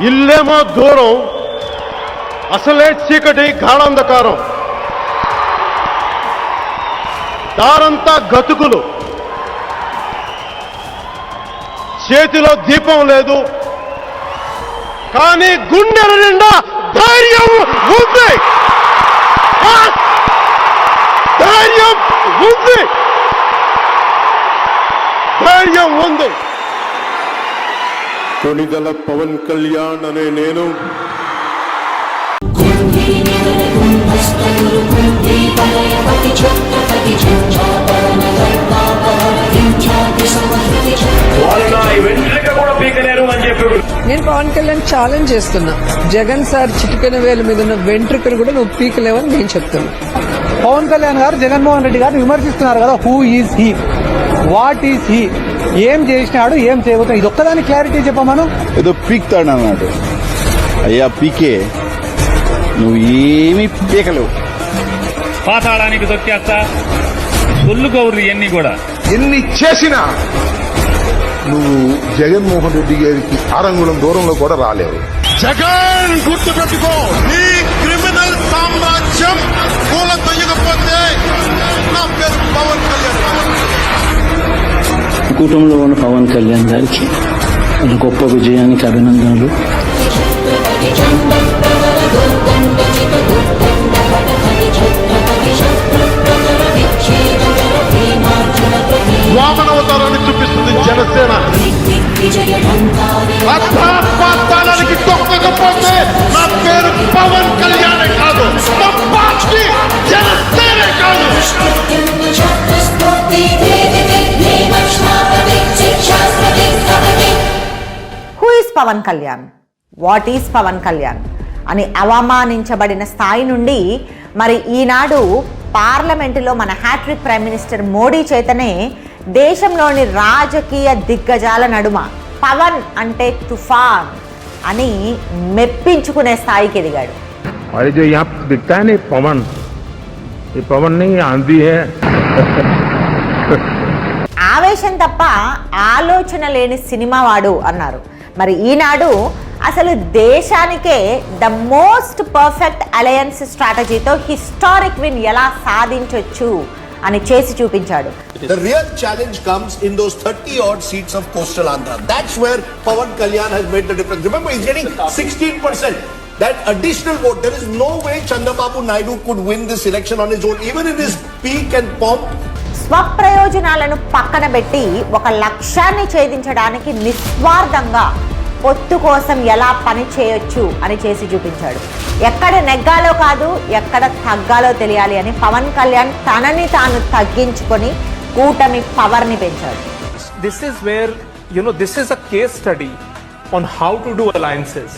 ఇల్లేమో దూరం, అసలే చీకటి గాఢాంధకారం, దారంతా గతుకులు, చేతిలో దీపం లేదు, కానీ గుండెల నిండా ధైర్యం ఉంది. ధైర్యం ఉంది, ధైర్యం ఉంది. కొణిదల పవన్ కళ్యాణ్ అనే నేను నేను పవన్ కళ్యాణ్ ఛాలెంజ్ చేస్తున్నా. జగన్ సార్ చిటికెన వేల మీద ఉన్న వెంట్రుకను కూడా నువ్వు పీకలేవని నేను చెప్తున్నా. పవన్ కళ్యాణ్ గారు జగన్మోహన్ రెడ్డి గారు విమర్శిస్తున్నారు కదా, who is he, what is he, ఏం చేసినాడు, ఏం చేయబోతున్నాడు, ఇది ఒక్కదాని క్లారిటీ చెప్పమను. ఏదో పీక్తాడు అన్నాడు. అయ్యా పీకే, నువ్వు ఏమీ పీకలేవు. పాతాళానికి దొక్కేస్తా, సొల్లు కౌర్లు ఇవన్నీ కూడా. ఎన్ని చేసినా నువ్వు జగన్మోహన్ రెడ్డి గారికి ఆరంగుళం దూరంలో కూడా రాలేవు. జగన్ గుర్తుపెట్టుకో, నీ క్రిమినల్ సామ్రాజ్యం కూల తొయ్యకపోతే నా పేరు పవన్ కళ్యాణ్. కూటమిలో ఉన్న పవన్ కళ్యాణ్ గారికి గొప్ప విజయానికి అభినందనలు. వామనవతారాన్ని చూపిస్తుంది జనసేన. పాతాళానికి తొక్కకపోతే నా పేరు పవన్ కళ్యాణ్ కాదు, నా పార్టీ జనసేన కాదు. Who is Pawan Kalyan, what is Pawan Kalyan అని అవమానించబడిన స్థాయి నుండి మరి ఈనాడు పార్లమెంటులో మన హ్యాట్రిక్ ప్రైమ్ మినిస్టర్ మోడీ చేతనే దేశంలోని రాజకీయ దిగ్గజాల నడుమ పవన్ అంటే తుఫాన్ అని మెప్పించుకునే స్థాయికి ఎదిగాడు. ఆవేశం తప్ప ఆలోచన లేని సినిమా వాడు అన్నారు. మరి ఈనాడు అసలు దేశానికే ద మోస్ట్ పర్ఫెక్ట్ అలయన్స్ స్ట్రాటజీతో హిస్టారిక్ విన్ ఎలా సాధించొచ్చు అని చేసి చూపించాడు. The real challenge comes in those 30 odd seats of coastal Andhra. That's where Pawan Kalyan has made the difference. Remember, he's getting 16%. That additional vote, there is no way Chandrababu Naidu could win this election on his own, even in his peak and pomp. స్వప్రయోజనాలను పక్కన పెట్టి ఒక లక్ష్యాన్ని ఛేదించడానికి నిస్వార్థంగా పొత్తు కోసం ఎలా పని చేయొచ్చు అని చేసి చూపించాడు. ఎక్కడ నెగ్గాలో కాదు, ఎక్కడ తగ్గాలో తెలియాలి అని పవన్ కళ్యాణ్ తనని తాను తగ్గించుకొని కూటమి పవర్ ని పెంచాడు. This is where, this is a case study on how to do alliances.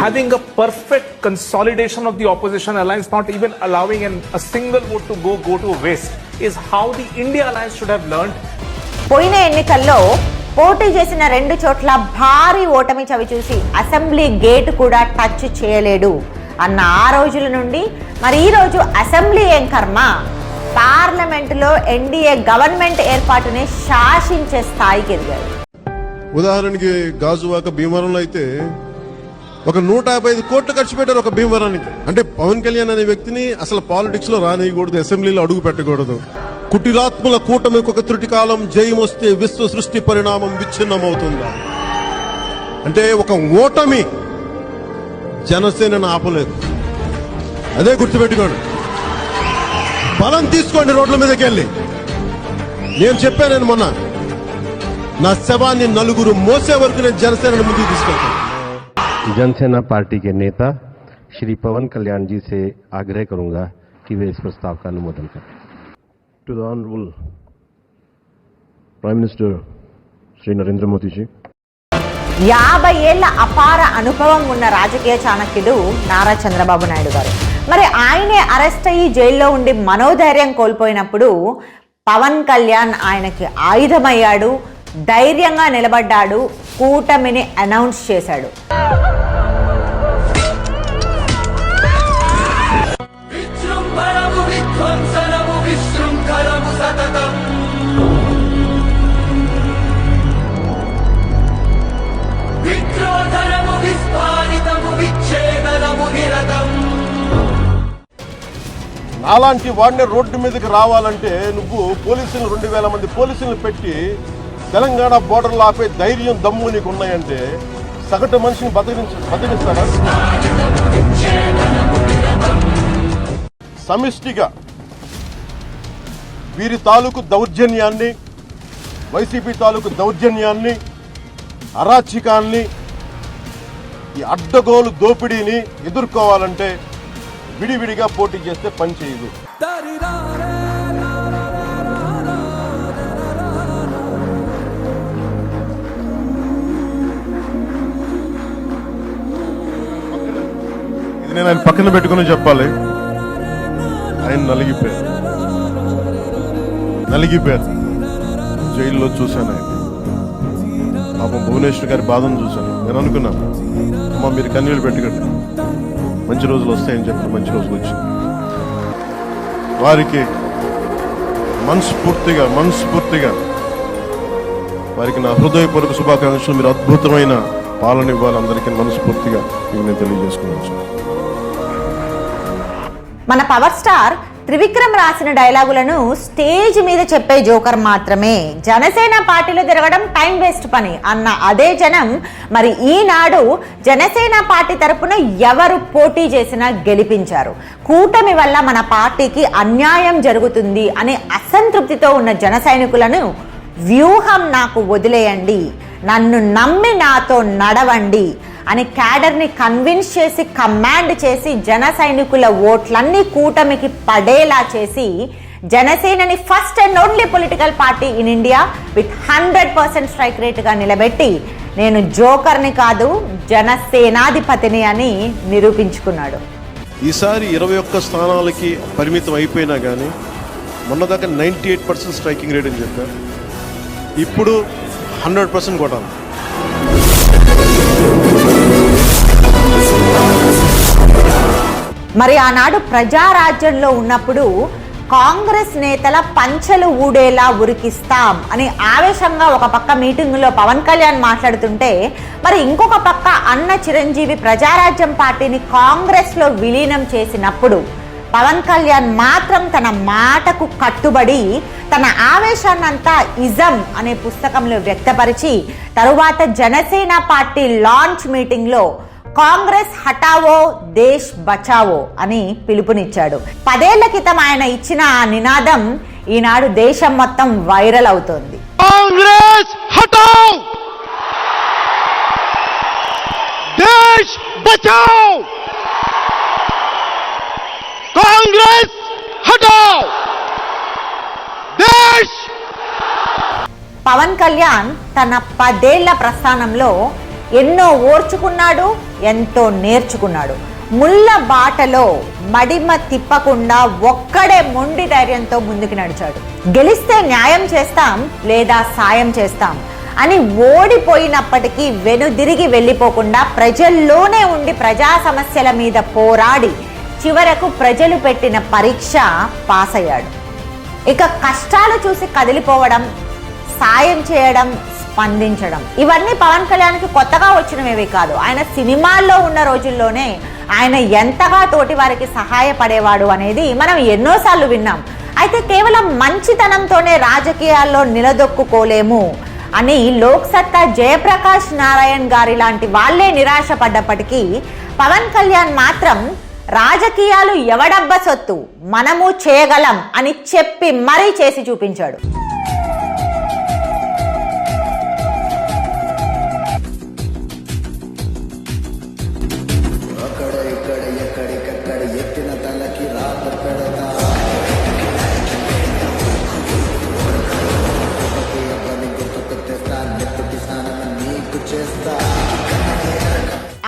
Having a perfect consolidation of the opposition alliance, not even allowing a single vote to go to waste, is how the India alliance should have learned. పోయిన ఎన్నికల్లో పోటీ చేసిన 2 చోట్ల భారీ ఓటమి చవి చూసి assembly gate కూడా టచ్ చేయలేడు అన్న ఆ రోజుల నుండి మరి ఈ రోజు అసెంబ్లీ ఏం కర్మ, పార్లమెంటులో ఎన్డీఏ గవర్నమెంట్ ఏర్పాటుని శాసించే స్థాయికి ఎదిగాడు. ఉదాహరణకి గాజువాక భీమవరంలో అయితే ఒక 155 కోట్లు ఖర్చు పెట్టారు ఒక భీమవరానికి. అంటే పవన్ కళ్యాణ్ అనే వ్యక్తిని అసలు పాలిటిక్స్ లో రానియకూడదు, అసెంబ్లీలో అడుగు పెట్టకూడదు. కుటిలాత్మల కూటమికి ఒక త్రుటి కాలం జయం వస్తే విశ్వ సృష్టి పరిణామం విచ్ఛిన్నమవుతుందా అంటే ఒక ఓటమి జనసేనను ఆపలేదు. అదే గుర్తుపెట్టుకోండి. బలం తీసుకోండి రోడ్ల మీదకి వెళ్ళి. నేను చెప్పాను మొన్న, నా శవాన్ని నలుగురు మోసే వరకు నేను జనసేన ముందుకు తీసుకెళ్తాను. जनसेना पार्टी के नेता श्री पवन कल्याण जी से आग्रह करूंगा कि वे इस प्रस्ताव का अनुमोदन करें. To the honourable prime minister Shri Narendra Modi ji. 50 ఏళ్ల అపార అనుభవం ఉన్న రాజకీయ చాణక్యుడు నారా చంద్రబాబు నాయుడు గారు. మరి ఆయనే అరెస్ట్ అయ్యి జైల్లో ఉండి మనోధైర్యం కోల్పోయినప్పుడు పవన్ కళ్యాణ్ ఆయనకి ఆయుధమయ్యాడు, ధైర్యంగా నిలబడ్డాడు, కూటమిని అనౌన్స్ చేశాడు. అలాంటి వాడిని రోడ్డు మీదకి రావాలంటే నువ్వు పోలీసులు 2000 మంది పోలీసులను పెట్టి తెలంగాణ బోర్డర్లో ఆపే ధైర్యం దమ్ము నీకు ఉన్నాయంటే సగటు మనిషిని బతికిస్తాడా? సమిష్టిగా వీరి తాలూకు దౌర్జన్యాన్ని, వైసీపీ తాలూకు దౌర్జన్యాన్ని, అరాచకాన్ని, ఈ అడ్డగోలు దోపిడీని ఎదుర్కోవాలంటే విడివిడిగా పోటీ చేస్తే పని చేయదు. ఇది నేను ఆయన పక్కన పెట్టుకుని చెప్పాలి. ఆయన నలిగిపోయారు. జైల్లో చూశాను ఆయన. పాపం భువనేశ్వర్ గారి బాధను చూశాను. నేను అనుకున్నాను, అమ్మ మీరు కన్నీళ్ళు పెట్టకండి, మంచి రోజులు వస్తాయని చెప్పి మంచి రోజులు వచ్చింది. వారికి మనస్ఫూర్తిగా వారికి నా హృదయపూర్వక శుభాకాంక్షలు. మీరు అద్భుతమైన పాలన ఇవ్వాలి అందరికీ మనస్ఫూర్తిగా నేను తెలియజేసుకున్నాను. మన పవర్ స్టార్ త్రివిక్రమ్ రాసిన డైలాగులను స్టేజ్ మీద చెప్పే జోకర్ మాత్రమే. జనసేన పార్టీలో తిరగడం టైం వేస్ట్ పని అన్న అదే జనం మరి ఈనాడు జనసేన పార్టీ తరపున ఎవరు పోటీ చేసినా గెలిపించారు. కూటమి వల్ల మన పార్టీకి అన్యాయం జరుగుతుంది అనే అసంతృప్తితో ఉన్న జన సైనికులను వ్యూహం నాకు వదిలేయండి, నన్ను నమ్మి నాతో నడవండి అని క్యాడర్ని కన్విన్స్ చేసి కమాండ్ చేసి జన సైనికుల ఓట్లన్నీ కూటమికి పడేలా చేసి జనసేనని first and only political party in India with 100% strike రేట్గా నిలబెట్టి నేను జోకర్ని కాదు జనసేనాధిపతిని అని నిరూపించుకున్నాడు. ఈసారి 21 స్థానాలకి పరిమితం అయిపోయినా కానీ మొన్నదాకా 98% స్ట్రైకింగ్ రేట్ అని చెప్పారు. ఇప్పుడు 100% కొట్టాలి. మరి ఆనాడు ప్రజారాజ్యంలో ఉన్నప్పుడు కాంగ్రెస్ నేతల పంచెలు ఊడేలా ఉరికిస్తాం అని ఆవేశంగా ఒక పక్క మీటింగులో పవన్ కళ్యాణ్ మాట్లాడుతుంటే, మరి ఇంకొక పక్క అన్న చిరంజీవి ప్రజారాజ్యం పార్టీని కాంగ్రెస్లో విలీనం చేసినప్పుడు పవన్ కళ్యాణ్ మాత్రం తన మాటకు కట్టుబడి తన ఆవేశాన్నంతా ఇజం అనే పుస్తకంలో వ్యక్తపరిచి తరువాత జనసేన పార్టీ లాంచ్ మీటింగ్లో కాంగ్రెస్ హటావో దేశ్ బచావో అని పిలుపునిచ్చాడు. 10 ఏళ్ల క్రితం ఆయన ఇచ్చిన ఆ నినాదం ఈనాడు దేశం మొత్తం వైరల్ అవుతోంది. కాంగ్రెస్ హటావ్, దేశ్ బచావ్, కాంగ్రెస్ హటావ్, దేశ్. పవన్ కళ్యాణ్ తన 10 ఏళ్ల ప్రస్థానంలో ఎన్నో ఓర్చుకున్నాడు, ఎంతో నేర్చుకున్నాడు. ముళ్ళ బాటలో మడిమ తిప్పకుండా ఒక్కడే మొండి ధైర్యంతో ముందుకు నడిచాడు. గెలిస్తే న్యాయం చేస్తాం లేదా సాయం చేస్తాం అని ఓడిపోయినప్పటికీ వెనుదిరిగి వెళ్ళిపోకుండా ప్రజల్లోనే ఉండి ప్రజా సమస్యల మీద పోరాడి చివరకు ప్రజలు పెట్టిన పరీక్ష పాస్ అయ్యాడు. ఇక కష్టాలు చూసి కదిలిపోవడం, సాయం చేయడం, స్పందించడం ఇవన్నీ పవన్ కళ్యాణ్కి కొత్తగా వచ్చినవేవి కాదు. ఆయన సినిమాల్లో ఉన్న రోజుల్లోనే ఆయన ఎంతగా తోటి వారికి సహాయపడేవాడు అనేది మనం ఎన్నోసార్లు విన్నాం. అయితే కేవలం మంచితనంతోనే రాజకీయాల్లో నిలదొక్కుకోలేము అని లోక్ సత్తా జయప్రకాష్ నారాయణ్ గారి లాంటి వాళ్లే నిరాశపడ్డప్పటికీ పవన్ కళ్యాణ్ మాత్రం రాజకీయాలు ఎవడబ్బ సొత్తు, మనము చేయగలం అని చెప్పి మరీ చేసి చూపించాడు.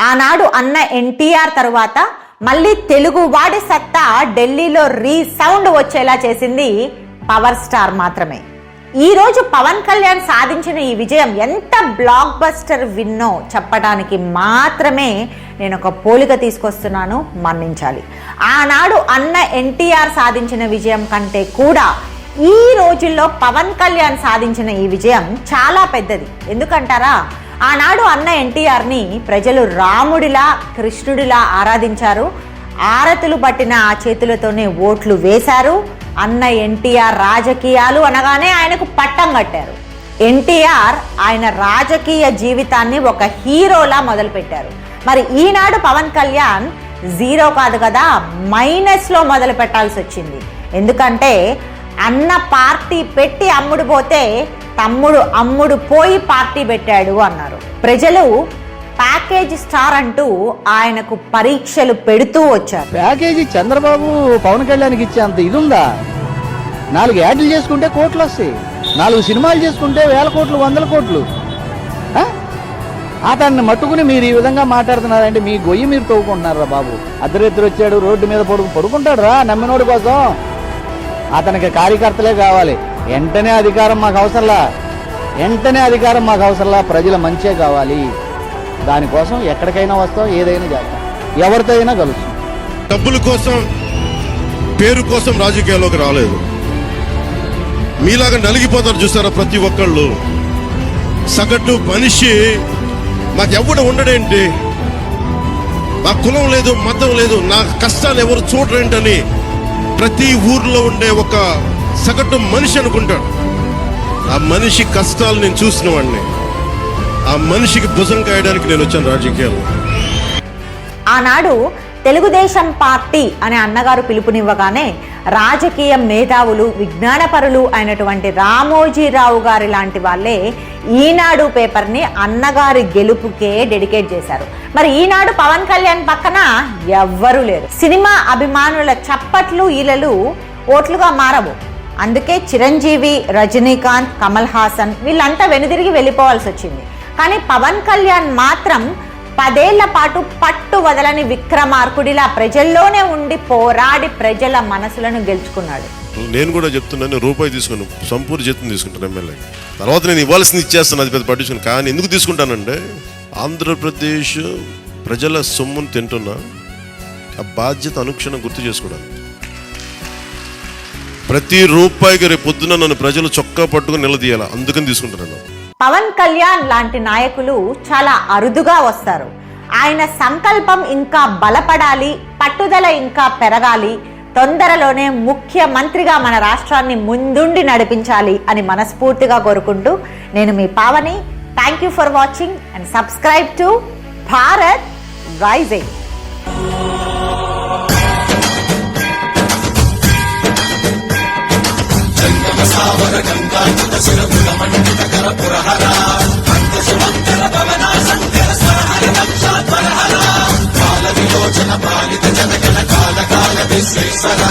ఆనాడు అన్న ఎన్టీఆర్ తరువాత మళ్ళీ తెలుగు వాడి సత్తా ఢిల్లీలో రీసౌండ్ వచ్చేలా చేసింది పవర్ స్టార్ మాత్రమే. ఈ రోజు పవన్ కళ్యాణ్ సాధించిన ఈ విజయం ఎంత బ్లాక్ బస్టర్ విన్నో చెప్పడానికి మాత్రమే నేను ఒక పోలిక తీసుకొస్తున్నాను, మన్నించాలి. ఆనాడు అన్న ఎన్టీఆర్ సాధించిన విజయం కంటే కూడా ఈ రోజుల్లో పవన్ కళ్యాణ్ సాధించిన ఈ విజయం చాలా పెద్దది. ఎందుకంటారా, ఆనాడు అన్న ఎన్టీఆర్ని ప్రజలు రాముడిలా కృష్ణుడిలా ఆరాధించారు. ఆరతులు పట్టిన ఆ చేతులతోనే ఓట్లు వేశారు. అన్న ఎన్టీఆర్ రాజకీయాలు అనగానే ఆయనకు పట్టం కట్టారు. ఎన్టీఆర్ ఆయన రాజకీయ జీవితాన్ని ఒక హీరోలా మొదలుపెట్టారు. మరి ఈనాడు పవన్ కళ్యాణ్ జీరో కాదు కదా, మైనస్లో మొదలు పెట్టాల్సి వచ్చింది. ఎందుకంటే అన్న పార్టీ పెట్టి అమ్ముడు పోతే తమ్ముడు అమ్ముడు పోయి పార్టీ పెట్టాడు అన్నారు. ప్రజలు ప్యాకేజ్ స్టార్ అంటూ ఆయనకు పరీక్షలు పెడుతూ వచ్చారు. ప్యాకేజీ చంద్రబాబు పవన్ కళ్యాణ్కి ఇచ్చే అంత ఇది ఉందా? 4 యాడ్లు చేసుకుంటే కోట్లు వస్తాయి, 4 సినిమాలు చేసుకుంటే 1000 కోట్లు 100 కోట్లు. అతన్ని మట్టుకుని మీరు ఈ విధంగా మాట్లాడుతున్నారంటే మీ గొయ్యి మీరు తవ్వుకుంటున్నారా బాబు? అర్ధరాత్రి వచ్చాడు రోడ్డు మీద పడుకుంటాడు రా నమ్మినోడి కోసం. అతనికి కార్యకర్తలే కావాలి. వెంటనే అధికారం మాకు అవసరంలా, ప్రజల మంచే కావాలి. దానికోసం ఎక్కడికైనా వస్తాం, ఏదైనా చేస్తాం, ఎవరితో అయినా కలుస్తాం. డబ్బుల కోసం పేరు కోసం రాజకీయాల్లోకి రాలేదు. మీలాగా నలిగిపోతారు చూసారా ప్రతి ఒక్కళ్ళు. సగటు మనిషి మాకెవ్వడు ఉండడేంటి, మా కులం లేదు మతం లేదు, నా కష్టాలు ఎవరు చూడరేంటని ప్రతి ఊర్లో ఉండే ఒక సగటు మనిషి అనుకుంటాడు. ఆ మనిషి కష్టాలు నేను చూసిన వాడిని. ఆ మనిషికి భుజం కాయడానికి నేను వచ్చాను రాజకీయాలు. ఆనాడు తెలుగుదేశం పార్టీ అనే అన్నగారు పిలుపునివ్వగానే రాజకీయ మేధావులు విజ్ఞానపరులు అయినటువంటి రామోజీరావు గారి లాంటి వాళ్ళే ఈనాడు పేపర్ని అన్నగారి గెలుపుకే డెడికేట్ చేశారు. మరి ఈనాడు పవన్ కళ్యాణ్ పక్కన ఎవ్వరూ లేరు. సినిమా అభిమానుల చప్పట్లు ఈలలు ఓట్లుగా మారవు. అందుకే చిరంజీవి, రజనీకాంత్, కమల్ హాసన్ వీళ్ళంతా వెనుదిరిగి వెళ్ళిపోవాల్సి వచ్చింది. కానీ పవన్ కళ్యాణ్ మాత్రం 10 ఏళ్ల పాటు పట్టు వదలని విక్రమార్కుడిలా ప్రజల్లోనే ఉండి పోరాడి ప్రజల మనసులను గెలుచుకున్నాడు. నేను కూడా చెప్తున్నాను, రూపాయి తీసుకున్నాను, సంపూర్ణ జీతం తీసుకుంటాను ఎమ్మెల్యే. తర్వాత నేను ఇవ్వాల్సింది ఇచ్చేస్తాను, అది పెద్ద పట్టించుకుని. కానీ ఎందుకు తీసుకుంటానంటే ఆంధ్రప్రదేశ్ ప్రజల సొమ్మును తింటున్నా ఆ బాధ్యత అనుక్షణం గుర్తు చేసుకోవడానికి. ప్రతి రూపాయికి రేపు పొద్దున నన్ను ప్రజలు చొక్కా పట్టుకుని నిలదీయాలి, అందుకని తీసుకుంటాను. పవన్ కళ్యాణ్ లాంటి నాయకులు చాలా అరుదుగా వస్తారు. ఆయన సంకల్పం ఇంకా బలపడాలి, పట్టుదల ఇంకా పెరగాలి. తొందరలోనే ముఖ్యమంత్రిగా మన రాష్ట్రాన్ని ముందుండి నడిపించాలి అని మనస్ఫూర్తిగా కోరుకుంటూ నేను మీ Pavani. Thank you for watching and subscribe to Bharat Rising. పాలిత జనగణ కాల కాల విశ్వేశ్వర